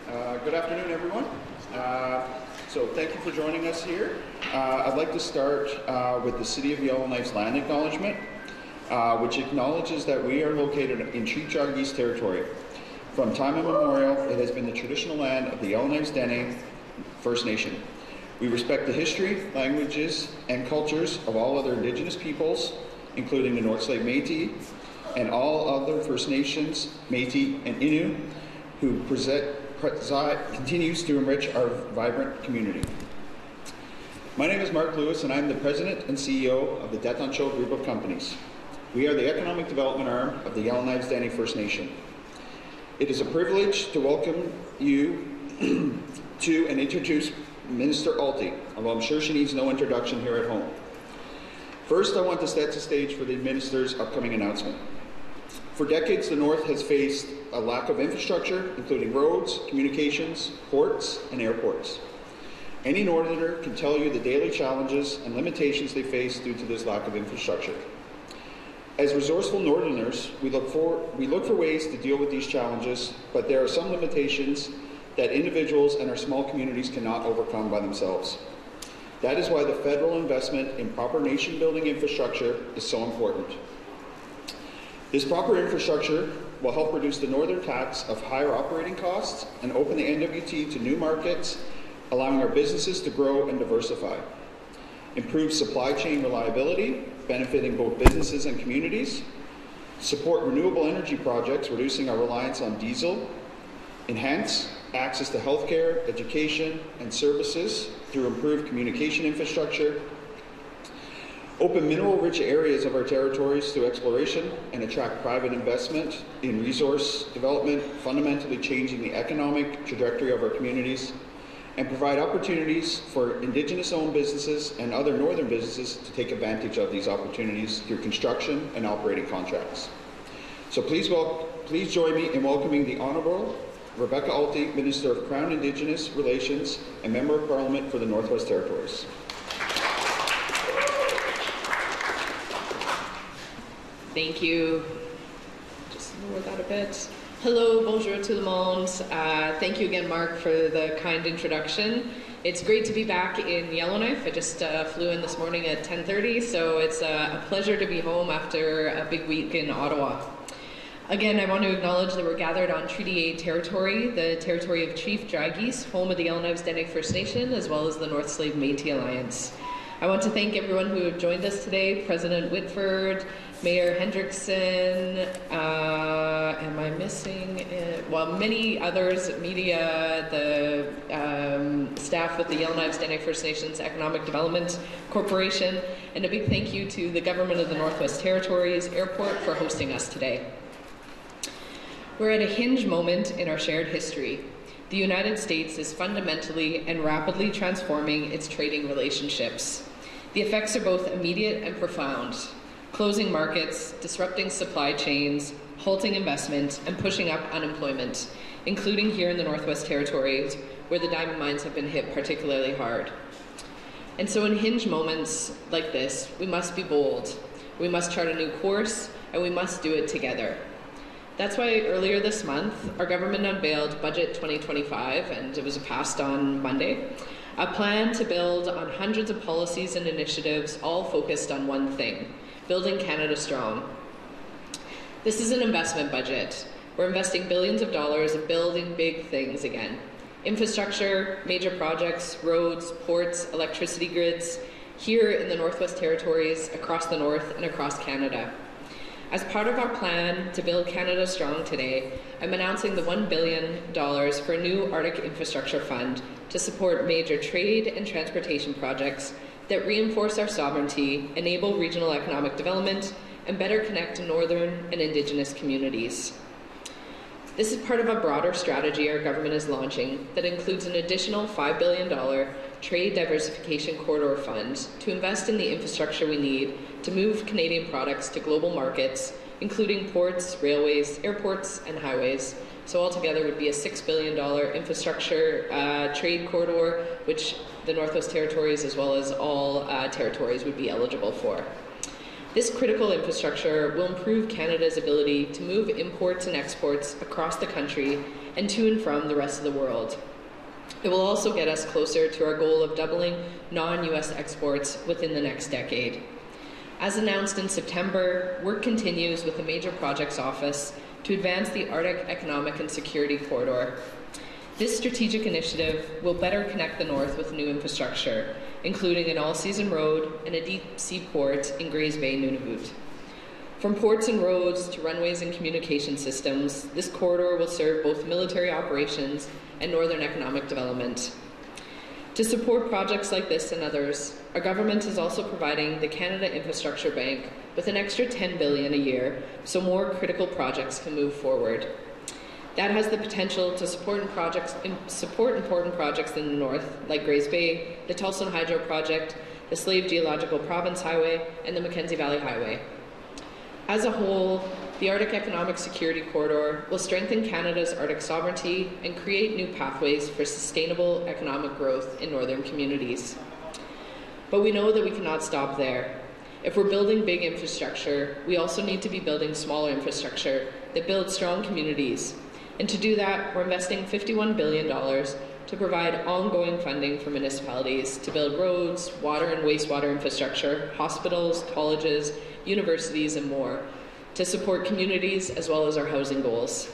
Good afternoon, everyone. So thank you for joining us here. I'd like to start with the City of Yellowknife's land acknowledgement, which acknowledges that we are located in Cheechagge's territory. From time immemorial, it has been the traditional land of the Yellowknife's Dene First Nation. We respect the history, languages, and cultures of all other Indigenous peoples, including the North Slave Métis and all other First Nations, Métis, and Innu, who continues to enrich our vibrant community. My name is Mark Lewis, and I'm the President and CEO of the Detancho Group of Companies. We are the economic development arm of the Yellowknife's Dene First Nation. It is a privilege to welcome you to and introduce Minister Alty, although I'm sure she needs no introduction here at home. First, I want to set the stage for the Minister's upcoming announcement. For decades, the North has faced a lack of infrastructure, including roads, communications, ports, and airports. Any Northerner can tell you the daily challenges and limitations they face due to this lack of infrastructure. As resourceful Northerners, we look for ways to deal with these challenges, but there are some limitations that individuals and our small communities cannot overcome by themselves. That is why the federal investment in proper nation-building infrastructure is so important. This proper infrastructure will help reduce the northern tax of higher operating costs and open the NWT to new markets, allowing our businesses to grow and diversify. Improve supply chain reliability, benefiting both businesses and communities. Support renewable energy projects, reducing our reliance on diesel. Enhance access to healthcare, education, and services through improved communication infrastructure. Open mineral-rich areas of our territories through exploration and attract private investment in resource development, fundamentally changing the economic trajectory of our communities, and provide opportunities for Indigenous-owned businesses and other northern businesses to take advantage of these opportunities through construction and operating contracts. So please join me in welcoming the Honourable Rebecca Alty, Minister of Crown-Indigenous Relations and Member of Parliament for the Northwest Territories. Thank you. Just lower that a bit. Hello, bonjour tout le monde. Thank you again, Mark, for the kind introduction. It's great to be back in Yellowknife. I just flew in this morning at 10:30, so it's a pleasure to be home after a big week in Ottawa. Again, I want to acknowledge that we're gathered on Treaty 8 territory, the territory of Chief Dragies, home of the Yellowknife's Dene First Nation, as well as the North Slave Métis Alliance. I want to thank everyone who joined us today, President Whitford, Mayor Hendrickson, am I missing it? Well, many others, media, the staff with the Yellowknife's Dene First Nations Economic Development Corporation, and a big thank you to the Government of the Northwest Territories Airport for hosting us today. We're at a hinge moment in our shared history. The United States is fundamentally and rapidly transforming its trading relationships. The effects are both immediate and profound, closing markets, disrupting supply chains, halting investment, and pushing up unemployment, including here in the Northwest Territories, where the diamond mines have been hit particularly hard. And so in hinge moments like this, we must be bold. We must chart a new course, and we must do it together. That's why earlier this month, our government unveiled Budget 2025, and it was passed on Monday, a plan to build on hundreds of policies and initiatives, all focused on one thing: building Canada strong. This is an investment budget. We're investing billions of dollars in building big things again. Infrastructure, major projects, roads, ports, electricity grids, here in the Northwest Territories, across the North, and across Canada. As part of our plan to build Canada strong today, I'm announcing the $1 billion for a new Arctic Infrastructure Fund to support major trade and transportation projects that reinforce our sovereignty, enable regional economic development, and better connect Northern and Indigenous communities. This is part of a broader strategy our government is launching that includes an additional $5 billion Trade Diversification Corridor Fund to invest in the infrastructure we need to move Canadian products to global markets, including ports, railways, airports, and highways. So altogether would be a $6 billion infrastructure trade corridor, which the Northwest Territories, as well as all territories, would be eligible for. This critical infrastructure will improve Canada's ability to move imports and exports across the country and to and from the rest of the world. It will also get us closer to our goal of doubling non-US exports within the next decade. As announced in September, work continues with the Major Projects Office to advance the Arctic Economic and Security Corridor. This strategic initiative will better connect the North with new infrastructure, including an all-season road and a deep-sea port in Grays Bay, Nunavut. From ports and roads to runways and communication systems, this corridor will serve both military operations and northern economic development. To support projects like this and others, our government is also providing the Canada Infrastructure Bank with an extra $10 billion a year so more critical projects can move forward. That has the potential to support important projects in the north, like Grays Bay, the Tulsan Hydro Project, the Slave Geological Province Highway, and the Mackenzie Valley Highway. As a whole, the Arctic Economic Security Corridor will strengthen Canada's Arctic sovereignty and create new pathways for sustainable economic growth in northern communities. But we know that we cannot stop there. If we're building big infrastructure, we also need to be building smaller infrastructure that builds strong communities. And to do that, we're investing $51 billion to provide ongoing funding for municipalities to build roads, water and wastewater infrastructure, hospitals, colleges, universities, and more, to support communities as well as our housing goals.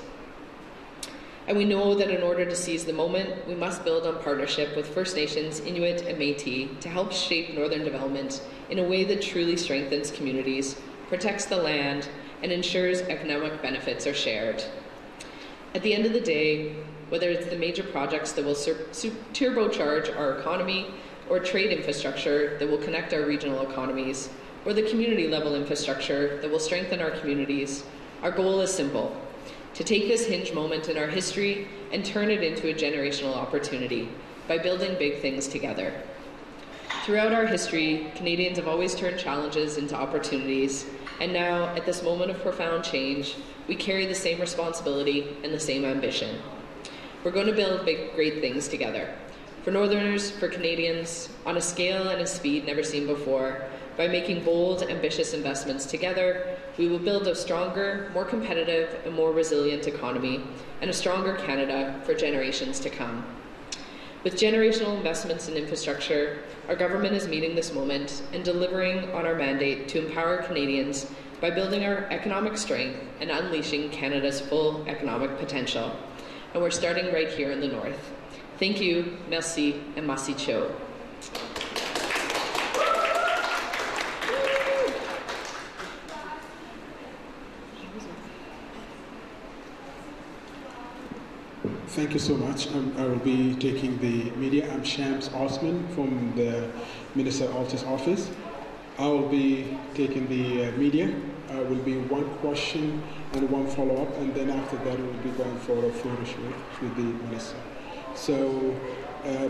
And we know that in order to seize the moment, we must build on partnership with First Nations, Inuit, and Métis to help shape northern development in a way that truly strengthens communities, protects the land, and ensures economic benefits are shared. At the end of the day, whether it's the major projects that will turbocharge our economy, or trade infrastructure that will connect our regional economies, or the community-level infrastructure that will strengthen our communities, our goal is simple: to take this hinge moment in our history and turn it into a generational opportunity by building big things together. Throughout our history, Canadians have always turned challenges into opportunities, and now, at this moment of profound change, we carry the same responsibility and the same ambition. We're going to build big, great things together. For Northerners, for Canadians, on a scale and a speed never seen before. By making bold, ambitious investments together, we will build a stronger, more competitive, and more resilient economy, and a stronger Canada for generations to come. With generational investments in infrastructure, our government is meeting this moment and delivering on our mandate to empower Canadians by building our economic strength and unleashing Canada's full economic potential. And we're starting right here in the North. Thank you, merci, and masi cho. Thank you so much. I will be taking the media. I'm Shams Osman from the Minister Alty's office. I will be taking the media. Will be one question and one follow-up, and then after that we'll be going for a photo shoot with the minister. So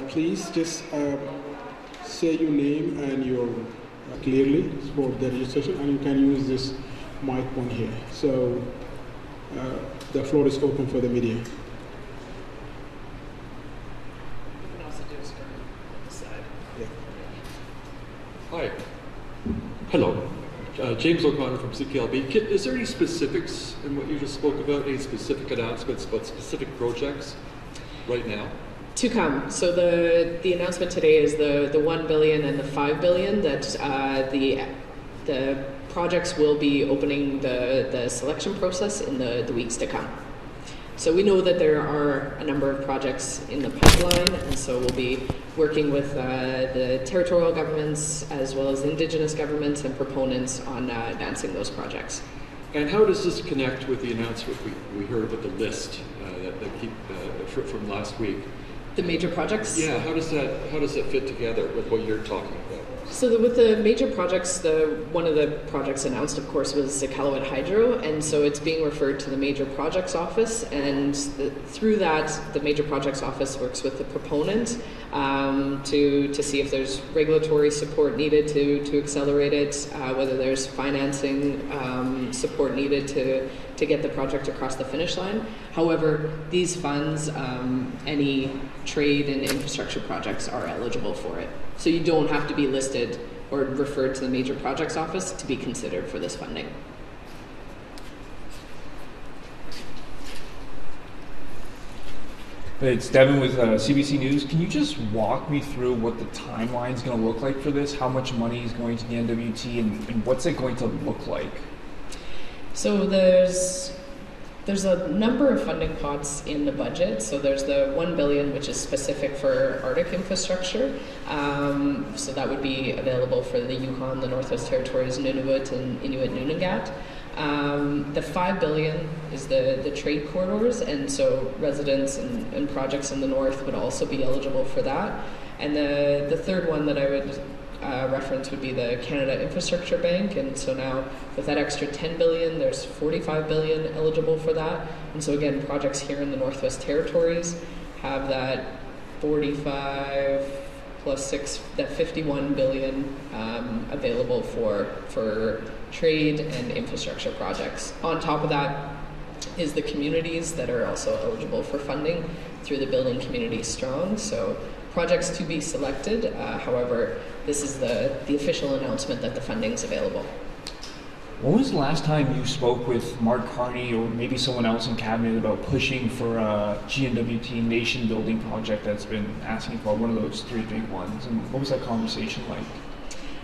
please just say your name and your clearly for the registration, and you can use this mic one here. So the floor is open for the media. Hi. Hello. James O'Connor from CPLB. Is there any specifics in what you just spoke about, any specific announcements about specific projects right now? To come. So the announcement today is the $1 billion and the $5 billion that the projects will be opening the selection process in the weeks to come. So we know that there are a number of projects in the pipeline, and so we'll be working with the territorial governments as well as Indigenous governments and proponents on advancing those projects. And how does this connect with the announcement we heard about the list from last week? The major projects? Yeah, how does that fit together with what you're talking about? So with the major projects, one of the projects announced, of course, was the Iqaluit Hydro, and so it's being referred to the Major Projects Office, and through that, the Major Projects Office works with the proponent to see if there's regulatory support needed to accelerate it, whether there's financing support needed to get the project across the finish line. However, these funds, any trade and infrastructure projects are eligible for it. So you don't have to be listed or referred to the Major Projects Office to be considered for this funding. It's Devin with CBC News. Can you just walk me through what the timeline is going to look like for this? How much money is going to the NWT, and what's it going to look like? So there's a number of funding pots in the budget. So there's the $1 billion, which is specific for Arctic infrastructure. So that would be available for the Yukon, the Northwest Territories, Nunavut, and Inuit-Nunavut. The $5 billion is the trade corridors, and so residents and projects in the north would also be eligible for that. And the third one that I would reference would be the Canada Infrastructure Bank, and so now with that extra $10 billion, there's $45 billion eligible for that. And so again, projects here in the Northwest Territories have that 45 plus 6, that $51 billion available for trade and infrastructure projects. On top of that is the communities that are also eligible for funding through the Building Communities Strong. So projects to be selected. However, this is the official announcement that the funding's available. When was the last time you spoke with Mark Carney or maybe someone else in cabinet about pushing for a GNWT nation building project that's been asking for one of those 3 big ones? And what was that conversation like?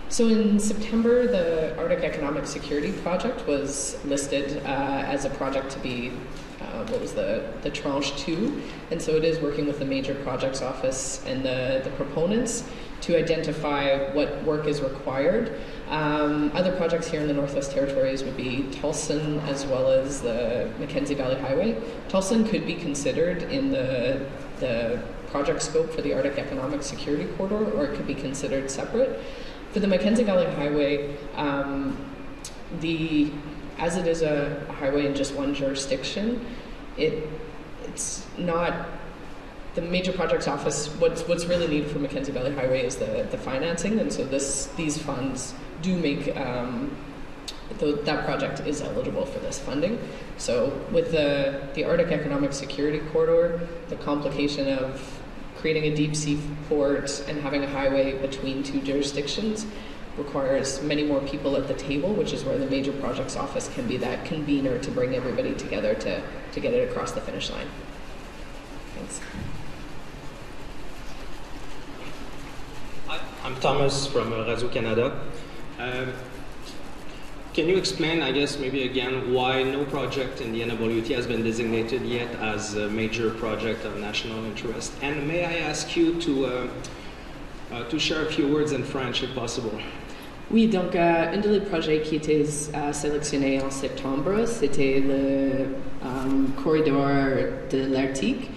So in September, the Arctic Economic Security Project was listed as a project to be, the tranche 2. And so it is working with the Major Projects Office and the proponents to identify what work is required. Other projects here in the Northwest Territories would be Tolson as well as the Mackenzie Valley Highway. Tolson could be considered in the project scope for the Arctic Economic Security Corridor, or it could be considered separate. For the Mackenzie Valley Highway, as it is a highway in just one jurisdiction, it's not the Major Projects Office. What's really needed for Mackenzie Valley Highway is the financing, and so these funds do make that project is eligible for this funding. So with the Arctic Economic Security Corridor, the complication of creating a deep sea port and having a highway between 2 jurisdictions requires many more people at the table, which is where the Major Projects Office can be that convener to bring everybody together to get it across the finish line. Thanks. Hi, I'm Thomas from Radio-Canada. Can you explain, I guess, maybe again, why no project in the NWT has been designated yet as a major project of national interest? And may I ask you to share a few words in French, if possible? Oui, donc un des projets qui était sélectionné en septembre, c'était le corridor de l'Arctique.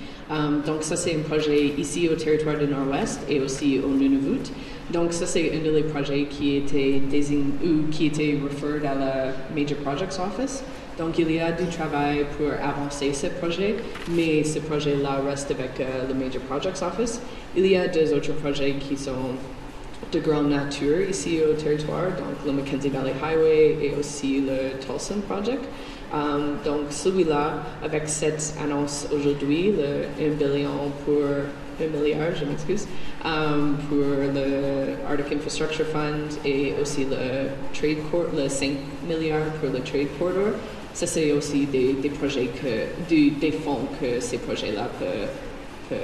Donc ça, c'est un projet ici au territoire du Nord-Ouest et aussi au Nunavut. Donc ça, c'est un des projets qui était referred à la Major Projects Office. Donc il y a du travail pour avancer ce projet, mais ce projet-là reste avec le Major Projects Office. Il y a 2 autres projets qui sont de grande nature ici au territoire, donc le Mackenzie Valley Highway et aussi le Tolson Project. Donc celui-là, avec cette annonce aujourd'hui, le 1 milliard, je m'excuse, pour le Arctic Infrastructure Fund et aussi le 5 milliards pour le Trade Corridor, ça c'est aussi des projets des fonds que ces projets-là peuvent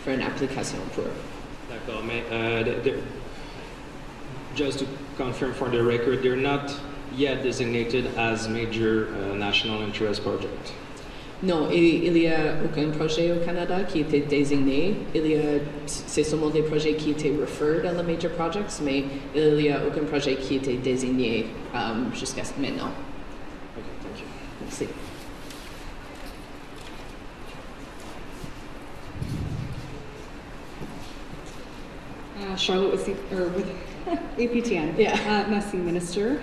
faire une application pour. D'accord, mais just to confirm for the record, they're not yet designated as major national interest project. Non, il y a aucun projet au Canada qui était désigné. C'est seulement des projets qui étaient referred à la Major Projects, mais il n'y a aucun projet qui était désigné jusqu'à maintenant. Okay, thank you. Merci. Charlotte with APTN. Yeah. Merci, Minister.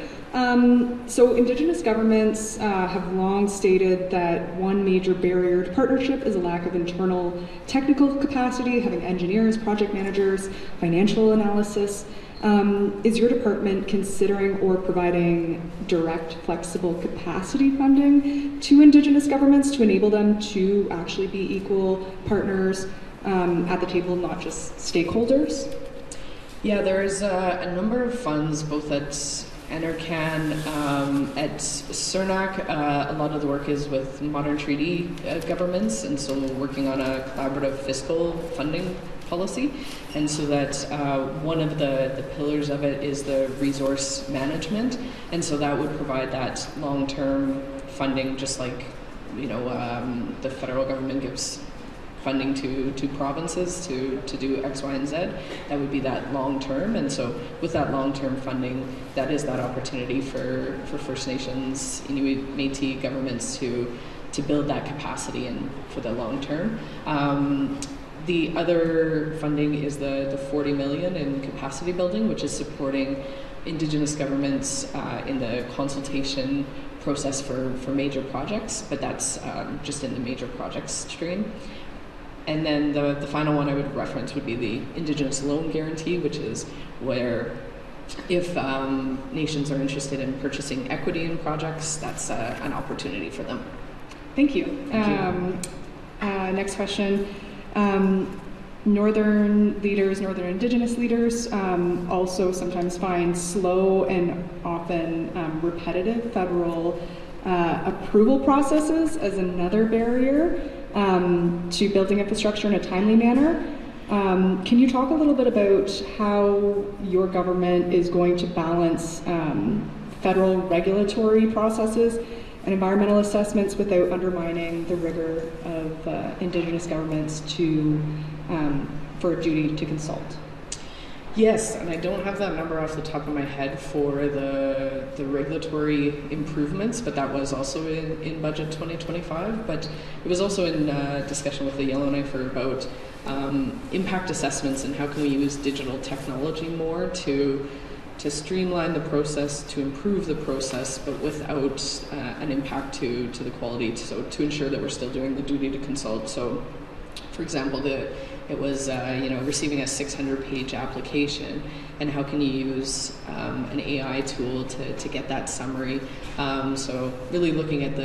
So Indigenous governments have long stated that one major barrier to partnership is a lack of internal technical capacity, having engineers, project managers, financial analysis. Is your department considering or providing direct flexible capacity funding to Indigenous governments to enable them to actually be equal partners at the table, not just stakeholders? Yeah, there's a number of funds, both at NRCan. At CERNAC, a lot of the work is with modern treaty governments, and so we're working on a collaborative fiscal funding policy. And so that one of the pillars of it is the resource management, and so that would provide that long-term funding, just like the federal government gives funding to provinces to do X, Y, and Z. That would be that long term, and so with that long term funding, that is that opportunity for First Nations, Inuit, Métis governments to build that capacity and for the long term. The other funding is the 40 million in capacity building, which is supporting Indigenous governments in the consultation process for major projects, but that's just in the major projects stream. And then the final one I would reference would be the Indigenous Loan Guarantee, which is where if nations are interested in purchasing equity in projects, that's an opportunity for them. Thank you. Next question. Northern Indigenous leaders also sometimes find slow and often repetitive federal approval processes as another barrier to building infrastructure in a timely manner. Can you talk a little bit about how your government is going to balance federal regulatory processes and environmental assessments without undermining the rigor of Indigenous governments for a duty to consult? Yes, and I don't have that number off the top of my head for the regulatory improvements, but that was also in Budget 2025. But it was also in discussion with the Yellowknife about impact assessments and how can we use digital technology more to streamline the process, to improve the process, but without an impact to the quality, so to ensure that we're still doing the duty to consult. So, for example, it was receiving a 600-page application, and how can you use an AI tool to get that summary? So really looking at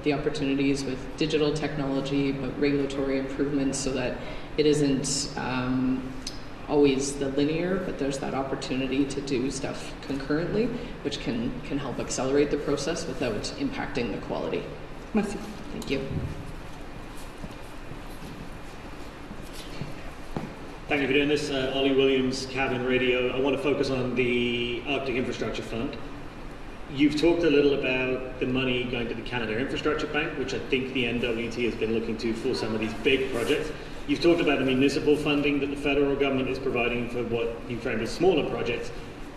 the opportunities with digital technology, but regulatory improvements, so that it isn't always the linear, but there's that opportunity to do stuff concurrently, which can help accelerate the process without impacting the quality. Merci. Thank you. Thank you for doing this. Ollie Williams, Cabin Radio. I want to focus on the Arctic Infrastructure Fund. You've talked a little about the money going to the Canada Infrastructure Bank, which I think the NWT has been looking to for some of these big projects. You've talked about the municipal funding that the federal government is providing for what you framed as smaller projects.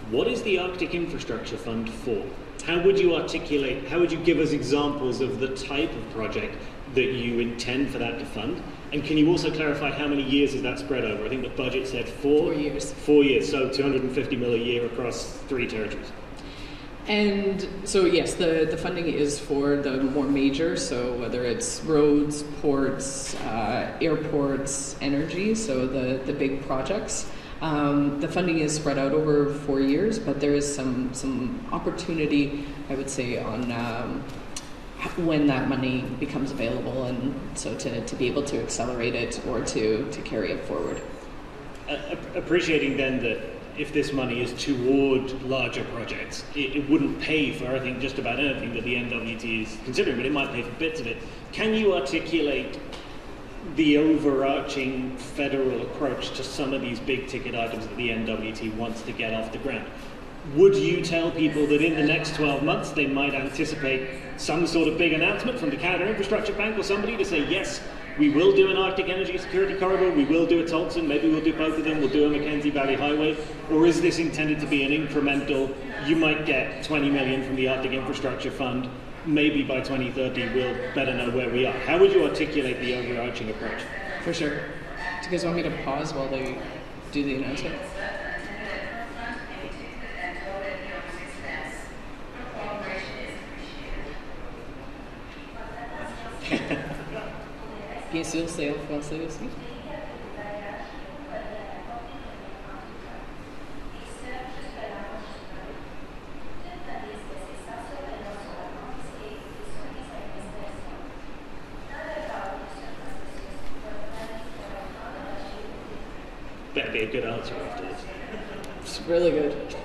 What is the Arctic Infrastructure Fund for? How would you articulate, how would you give us examples of the type of project that you intend for that to fund? And can you also clarify how many years is that spread over? I think the budget said 4 years. 4 years, so 250 million a year across 3 territories. And so yes, the funding is for the more major, so whether it's roads, ports, airports, energy, so the big projects. The funding is spread out over 4 years, but there is some opportunity, I would say, on when that money becomes available, and so to be able to accelerate it or to carry it forward. Appreciating then that if this money is toward larger projects, it wouldn't pay for, I think, just about anything that the NWT is considering, but it might pay for bits of it. Can you articulate the overarching federal approach to some of these big ticket items that the NWT wants to get off the ground? Would you tell people that in the next 12 months they might anticipate some sort of big announcement from the Canada Infrastructure Bank or somebody to say, yes, we will do an Arctic Energy Security Corridor, we will do a Tolkien, maybe we'll do both of them, we'll do a Mackenzie Valley Highway? Or is this intended to be an incremental, you might get 20 million from the Arctic Infrastructure Fund, maybe by 2030 we'll better know where we are? How would you articulate the overarching approach? For sure. Do you guys want me to pause while they do the announcement? Bien sûr, c'est en français aussi. That'd be a good answer afterwards. It's really good.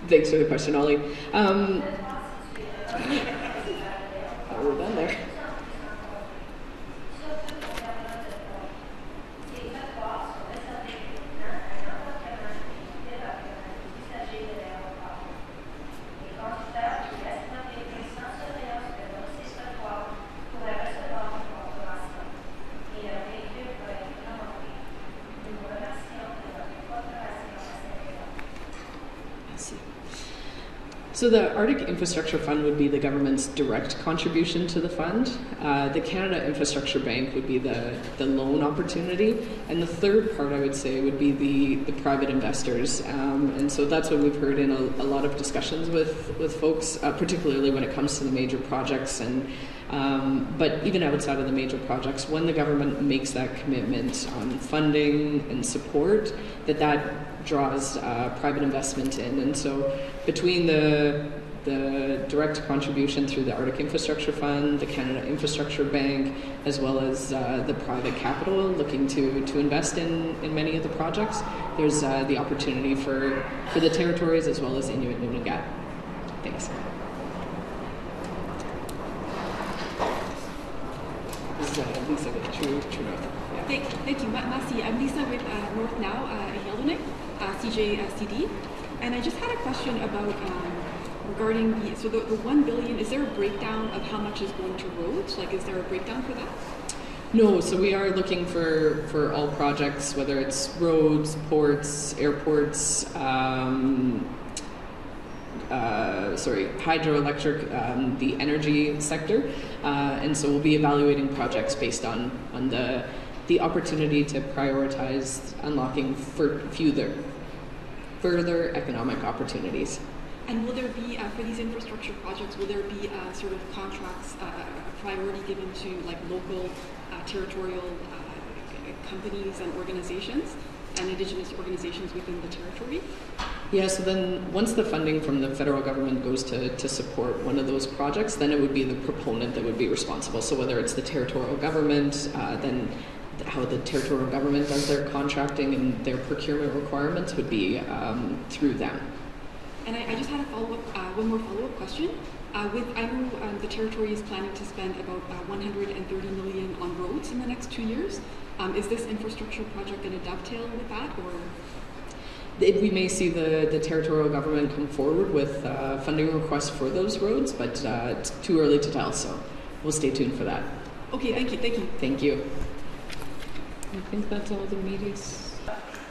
Thanks for the question, Ollie. Oh, we're done there. So the Arctic Infrastructure Fund would be the government's direct contribution to the fund. The Canada Infrastructure Bank would be the loan opportunity. And the third part, I would say, would be the private investors. And so that's what we've heard in a lot of discussions with folks, particularly when it comes to the major projects. And but even outside of the major projects, when the government makes that commitment on funding and support, that draws private investment in. And so between the direct contribution through the Arctic Infrastructure Fund, the Canada Infrastructure Bank, as well as the private capital looking to invest in many of the projects, there's the opportunity for the territories as well as Inuit Nunavut. Thanks. This is Lisa with True North. Yeah. Thank you, Masi. I'm Lisa with North Now, Yellowknife, CJCD. And I just had a question about regarding the 1 billion, is there a breakdown of how much is going to roads? Like, is there a breakdown for that? No, so we are looking for all projects, whether it's roads, ports, airports, hydroelectric, the energy sector. And so we'll be evaluating projects based on the opportunity to prioritize unlocking further economic opportunities. And will there be, for these infrastructure projects, will there be sort of contracts, a priority given to like local, territorial companies and organizations and Indigenous organizations within the territory? Yeah, so then once the funding from the federal government goes to support one of those projects, then it would be the proponent that would be responsible. So whether it's the territorial government, then how the territorial government does their contracting and their procurement requirements would be through them. And I just had a one more follow-up question. I know the territory is planning to spend about 130 million on roads in the next 2 years. Is this infrastructure project going to dovetail with that, or? We may see the territorial government come forward with funding requests for those roads, but it's too early to tell, so we'll stay tuned for that. Okay, thank you. Thank you. I think that's all the media.